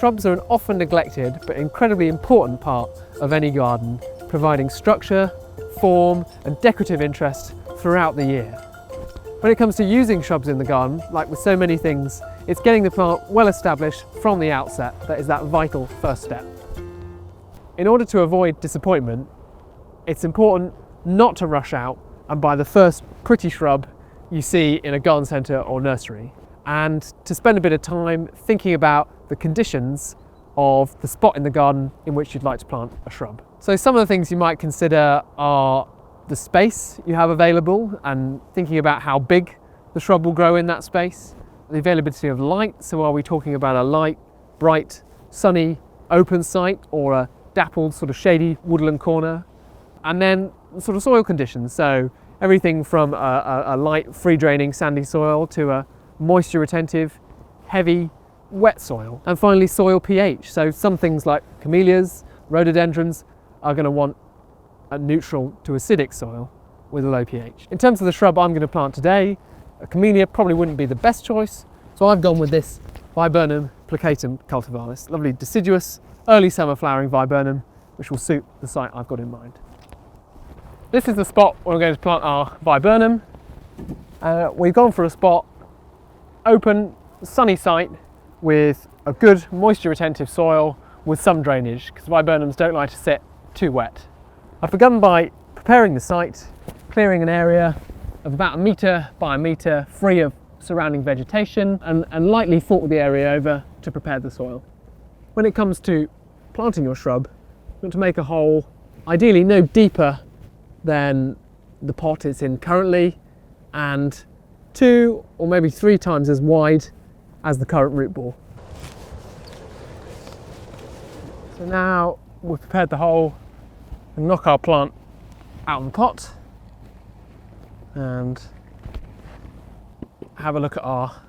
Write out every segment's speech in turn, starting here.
Shrubs are an often neglected but incredibly important part of any garden, providing structure, form and decorative interest throughout the year. When it comes to using shrubs in the garden, like with so many things, it's getting the plant well established from the outset that is that vital first step. In order to avoid disappointment, it's important not to rush out and buy the first pretty shrub you see in a garden centre or nursery, and to spend a bit of time thinking about the conditions of the spot in the garden in which you'd like to plant a shrub. So some of the things you might consider are the space you have available and thinking about how big the shrub will grow in that space, the availability of light, so are we talking about a light, bright, sunny, open site or a dappled sort of shady woodland corner, and then sort of soil conditions, so everything from a light free draining sandy soil to a moisture retentive heavy wet soil, and finally soil pH. So some things like camellias, rhododendrons are going to want a neutral to acidic soil with a low pH. In terms of the shrub I'm going to plant today, a camellia probably wouldn't be the best choice, so I've gone with this Viburnum plicatum cultivar, this lovely deciduous early summer flowering viburnum which will suit the site I've got in mind. This is the spot where we're going to plant our viburnum. We've gone for a spot, open, sunny site with a good moisture retentive soil with some drainage, because viburnums don't like to sit too wet. I've begun by preparing the site, clearing an area of about 1 metre by 1 metre free of surrounding vegetation, and lightly fork the area over to prepare the soil. When it comes to planting your shrub, you want to make a hole ideally no deeper than the pot it's in currently, and 2 or maybe 3 times as wide as the current root ball. So now we've prepared the hole, and knock our plant out of the pot and have a look at our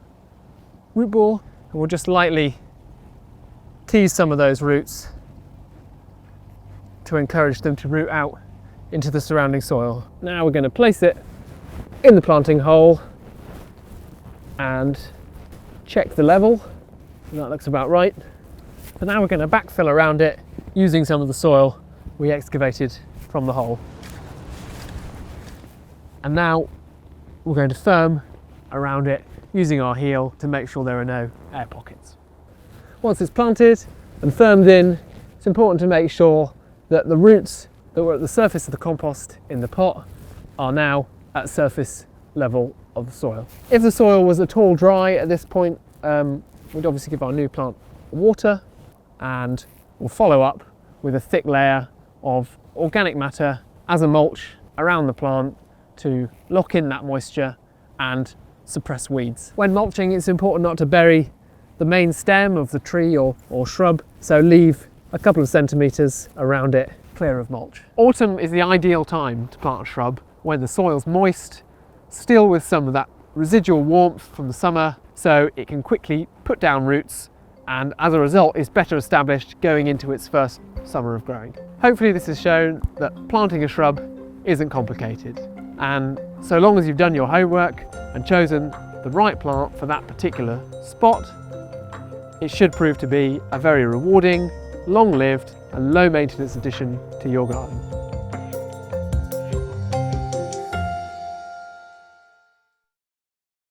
root ball, and we'll just lightly tease some of those roots to encourage them to root out into the surrounding soil. Now we're going to place it in the planting hole and check the level, and that looks about right. And now we're going to backfill around it using some of the soil we excavated from the hole. And now we're going to firm around it using our heel to make sure there are no air pockets. Once it's planted and firmed in, it's important to make sure that the roots that were at the surface of the compost in the pot are now at surface level of the soil. If the soil was at all dry at this point, we'd obviously give our new plant water, and we'll follow up with a thick layer of organic matter as a mulch around the plant to lock in that moisture and suppress weeds. When mulching, it's important not to bury the main stem of the tree or shrub, so leave a couple of centimetres around it clear of mulch. Autumn is the ideal time to plant a shrub, when the soil's moist, still with some of that residual warmth from the summer, so it can quickly put down roots, and as a result is better established going into its first summer of growing. Hopefully this has shown that planting a shrub isn't complicated, and so long as you've done your homework and chosen the right plant for that particular spot, it should prove to be a very rewarding, long-lived and low-maintenance addition to your garden.